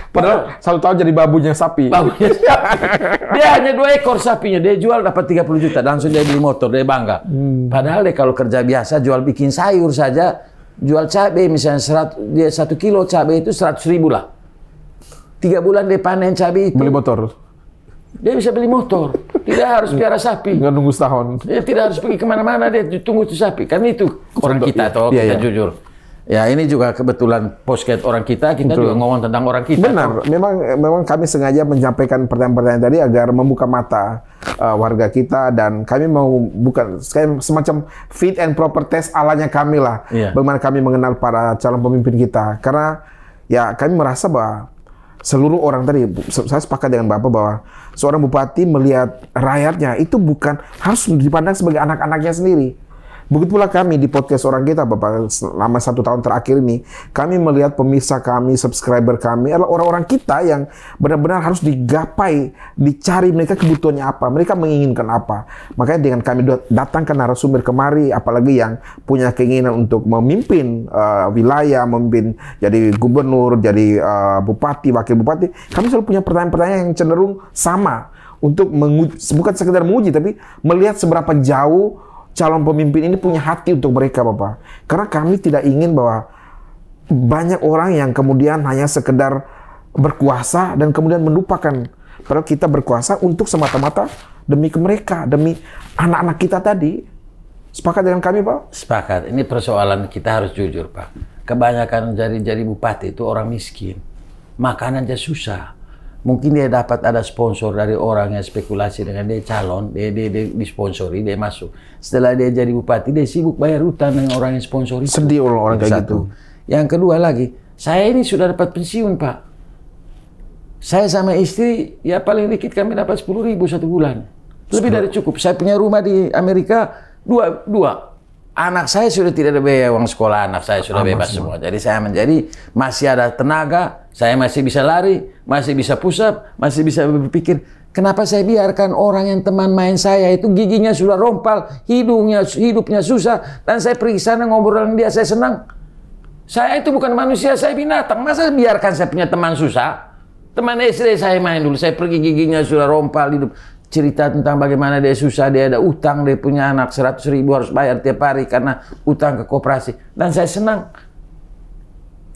Padahal 1 tahun jadi babunya sapi. Dia hanya 2 ekor sapinya, dia jual dapat 30 juta, langsung dia beli motor, dia bangga. Padahal dia kalau kerja biasa, jual bikin sayur saja, jual cabai misalnya dia 1 kilo cabai itu 100.000 lah. 3 bulan dia panen cabai itu. Beli motor. Dia bisa beli motor, tidak harus piara sapi. Nggak nunggu setahun. Dia tidak harus pergi kemana-mana, dia tunggu itu sapi. Kan itu orang kita toh, kita jujur. Ya ini juga kebetulan podcast orang kita juga ngomong tentang orang kita. Benar, memang kami sengaja menyampaikan pertanyaan-pertanyaan tadi agar membuka mata warga kita, dan kami mau bukan semacam fit and proper test alanya kami lah. Bagaimana kami mengenal para calon pemimpin kita. Karena ya kami merasa bahwa seluruh orang tadi, saya sepakat dengan Bapak bahwa seorang bupati melihat rakyatnya itu bukan harus dipandang sebagai anak-anaknya sendiri. Begitu pula kami di podcast orang kita, Bapak, selama 1 tahun terakhir ini, kami melihat pemirsa kami, subscriber kami, adalah orang-orang kita yang benar-benar harus digapai, dicari mereka kebutuhannya apa, mereka menginginkan apa. Makanya dengan kami datangkan narasumber kemari, apalagi yang punya keinginan untuk memimpin wilayah, memimpin jadi gubernur, jadi bupati, wakil bupati, kami selalu punya pertanyaan-pertanyaan yang cenderung sama, untuk bukan sekedar menguji, tapi melihat seberapa jauh calon pemimpin ini punya hati untuk mereka, Bapak. Karena kami tidak ingin bahwa banyak orang yang kemudian hanya sekedar berkuasa dan kemudian melupakan. Padahal kita berkuasa untuk semata-mata demi mereka, demi anak-anak kita tadi. Sepakat dengan kami, Pak? Sepakat. Ini persoalan kita harus jujur, Pak. Kebanyakan jadi bupati itu orang miskin. Makan aja susah. Mungkin dia dapat ada sponsor dari orang yang spekulasi dengan dia calon, dia disponsori, dia masuk. Setelah dia jadi bupati, dia sibuk bayar utang dengan orang yang sponsori. Sedih orang kayak gitu. Yang kedua lagi, saya ini sudah dapat pensiun, Pak. Saya sama istri, ya paling dikit kami dapat 10.000 1 bulan. Lebih dari cukup. Saya punya rumah di Amerika, dua. Anak saya sudah tidak ada biaya uang sekolah, anak saya sudah bebas semua. Jadi saya masih ada tenaga, saya masih bisa lari, masih bisa push up, masih bisa berpikir, kenapa saya biarkan orang yang teman main saya itu giginya sudah rompal, hidupnya susah, dan saya pergi sana ngobrol dengan dia, saya senang. Saya itu bukan manusia, saya binatang. Masa biarkan saya punya teman susah? Teman SD saya main dulu, saya pergi giginya sudah rompal, hidup. Cerita tentang bagaimana dia susah, dia ada utang, dia punya anak 100.000 harus bayar tiap hari karena utang ke koperasi. Dan saya senang.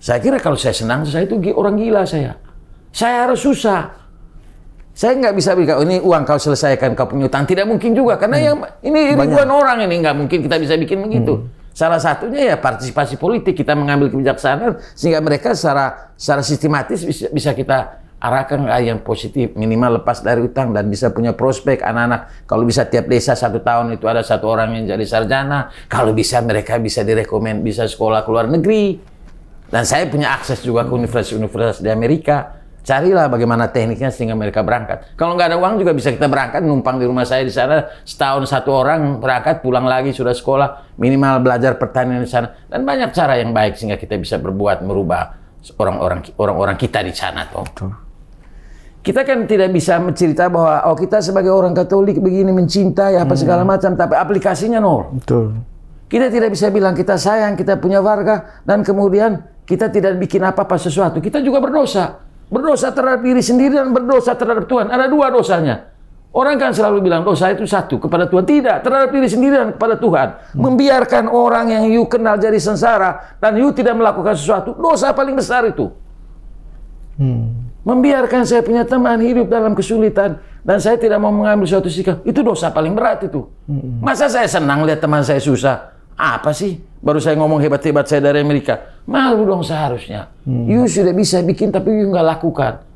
Saya kira kalau saya senang, saya itu orang gila saya. Saya harus susah. Saya nggak bisa bilang, ini uang kau selesaikan, kau punya utang. Tidak mungkin juga, karena ini ribuan orang ini, nggak mungkin kita bisa bikin begitu. Salah satunya ya partisipasi politik, kita mengambil kebijaksanaan sehingga mereka secara sistematis bisa kita arahkan ke yang positif, minimal lepas dari utang dan bisa punya prospek anak-anak. Kalau bisa tiap desa 1 tahun itu ada 1 orang yang jadi sarjana, kalau bisa mereka bisa direkomend bisa sekolah ke luar negeri. Dan saya punya akses juga ke universitas-universitas di Amerika. Carilah bagaimana tekniknya sehingga mereka berangkat. Kalau nggak ada uang juga bisa kita berangkat, numpang di rumah saya di sana, setahun 1 orang berangkat, pulang lagi sudah sekolah, minimal belajar pertanian di sana. Dan banyak cara yang baik sehingga kita bisa berbuat, merubah orang-orang kita di sana. Toh. Kita kan tidak bisa mencerita bahwa kita sebagai orang Katolik begini mencintai apa segala macam, tapi aplikasinya nol. Betul. Kita tidak bisa bilang kita sayang, kita punya warga, dan kemudian kita tidak bikin apa-apa sesuatu. Kita juga berdosa. Berdosa terhadap diri sendiri dan berdosa terhadap Tuhan. Ada 2 dosanya. Orang kan selalu bilang dosa itu 1 kepada Tuhan. Tidak, terhadap diri sendiri dan kepada Tuhan. Membiarkan orang yang you kenal jadi sengsara dan you tidak melakukan sesuatu, dosa paling besar itu. Membiarkan saya punya teman hidup dalam kesulitan dan saya tidak mau mengambil suatu sikap, itu dosa paling berat itu. Masa saya senang lihat teman saya susah? Apa sih? Baru saya ngomong hebat-hebat saya dari Amerika. Malu dong seharusnya. You sudah bisa bikin tapi you nggak lakukan.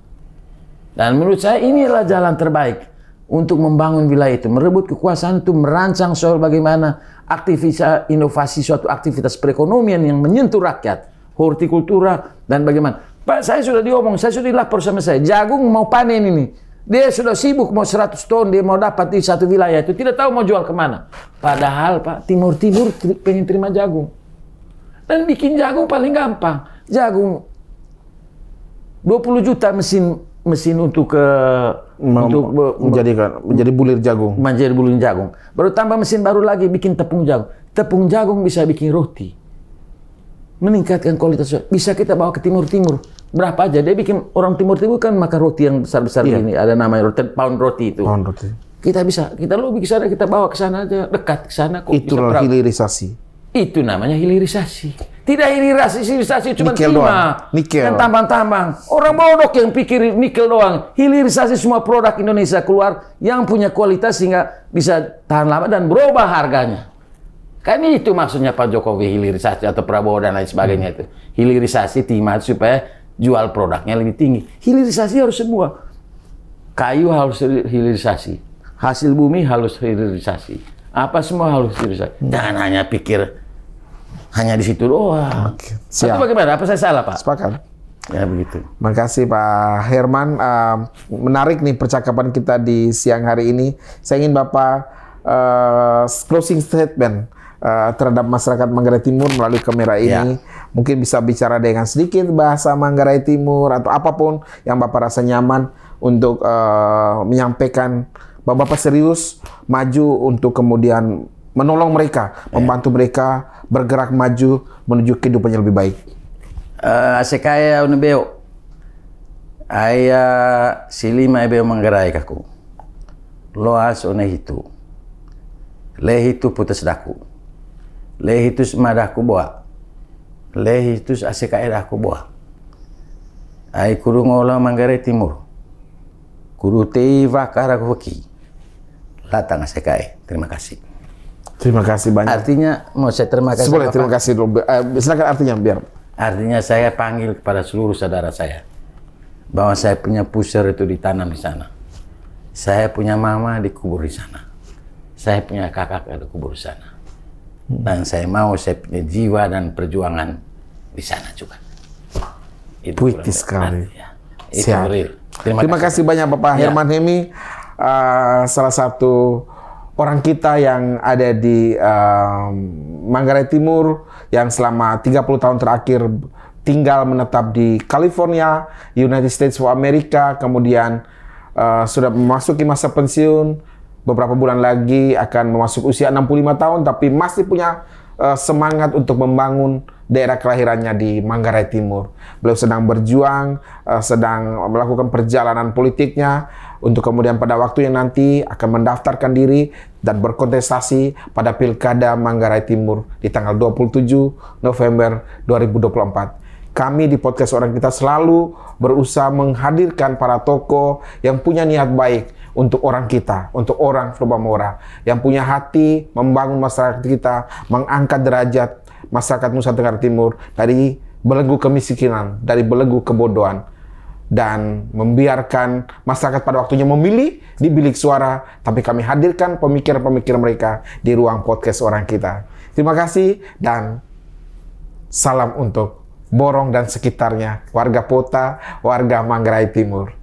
Dan menurut saya inilah jalan terbaik untuk membangun wilayah itu. Merebut kekuasaan itu, merancang soal bagaimana aktivitas inovasi suatu aktivitas perekonomian yang menyentuh rakyat. Hortikultura dan bagaimana. Pak, saya sudah diomong, saya sudah dilapor sama saya. Jagung mau panen ini. Dia sudah sibuk mau 100 ton, dia mau dapat di satu wilayah itu. Tidak tahu mau jual kemana. Padahal Pak, Timur pengen terima jagung. Dan bikin jagung paling gampang. Jagung 20 juta mesin untuk menjadi bulir jagung. Menjadi bulir jagung. Baru tambah mesin baru lagi bikin tepung jagung. Tepung jagung bisa bikin roti. Meningkatkan kualitas. Bisa kita bawa ke Timur. Berapa aja, dia bikin, orang Timur kan makan roti yang besar-besar ini, ada namanya pound roti itu. Pound roti. Kita bisa, kita lobby ke sana, kita bawa ke sana aja, dekat ke sana kok. Itulah hilirisasi. Itu namanya hilirisasi. Tidak hilirisasi cuma timah dan tambang-tambang. Orang bodoh yang pikir nikel doang. Hilirisasi semua produk Indonesia keluar yang punya kualitas sehingga bisa tahan lama dan berubah harganya. Kan itu maksudnya Pak Jokowi, hilirisasi atau Prabowo dan lain sebagainya itu. Hilirisasi timah supaya jual produknya lebih tinggi. Hilirisasi harus semua. Kayu harus hilirisasi. Hasil bumi harus hilirisasi. Apa semua harus hilirisasi. Jangan hanya pikir hanya di situ doang. Siap. Itu bagaimana? Apa saya salah, Pak? Sepakat. Ya begitu. Makasih Pak Herman. Menarik nih percakapan kita di siang hari ini. Saya ingin Bapak closing statement terhadap masyarakat Manggarai Timur melalui kamera ini. Mungkin bisa bicara dengan sedikit bahasa Manggarai Timur atau apapun yang Bapak rasa nyaman untuk menyampaikan bahwa Bapak serius maju untuk kemudian menolong mereka, membantu mereka bergerak maju menuju kehidupan yang lebih baik. Sekaya unebeo, ayah silima ebeo Manggarai kaku, loas onehitu, lehitu putus daku, lehitus madaku boa, lehitus asekaya daku boa. Ai kuru ngola Manggarai Timur, kuru tei vakara kuki, latang asekaya. Terima kasih. Terima kasih banyak. Artinya mau saya terima kasih. Boleh, terima kasih dulu. Silakan artinya biar. Artinya saya panggil kepada seluruh saudara saya bahwa saya punya pusar itu ditanam di sana. Saya punya mama dikubur di sana. Saya punya kakak dikubur di sana. Dan saya mau saya punya jiwa dan perjuangan di sana juga. Puitis sekali. Itu real. Terima kasih banyak Bapak Herman Hemi, salah satu orang kita yang ada di Manggarai Timur yang selama 30 tahun terakhir tinggal menetap di California, United States of America, kemudian sudah memasuki masa pensiun, beberapa bulan lagi akan memasuki usia 65 tahun, tapi masih punya semangat untuk membangun daerah kelahirannya di Manggarai Timur. Beliau sedang berjuang, sedang melakukan perjalanan politiknya untuk kemudian pada waktu yang nanti akan mendaftarkan diri dan berkontestasi pada Pilkada Manggarai Timur di tanggal 27 November 2024. Kami di podcast Orang Kita selalu berusaha menghadirkan para tokoh yang punya niat baik untuk orang kita, untuk orang Flobamora, yang punya hati membangun masyarakat kita, mengangkat derajat masyarakat Nusa Tenggara Timur dari belenggu kemiskinan, dari belenggu kebodohan, dan membiarkan masyarakat pada waktunya memilih di bilik suara, tapi kami hadirkan pemikiran-pemikiran mereka di ruang podcast Orang Kita. Terima kasih dan salam untuk Borong dan sekitarnya, warga Pota, warga Manggarai Timur.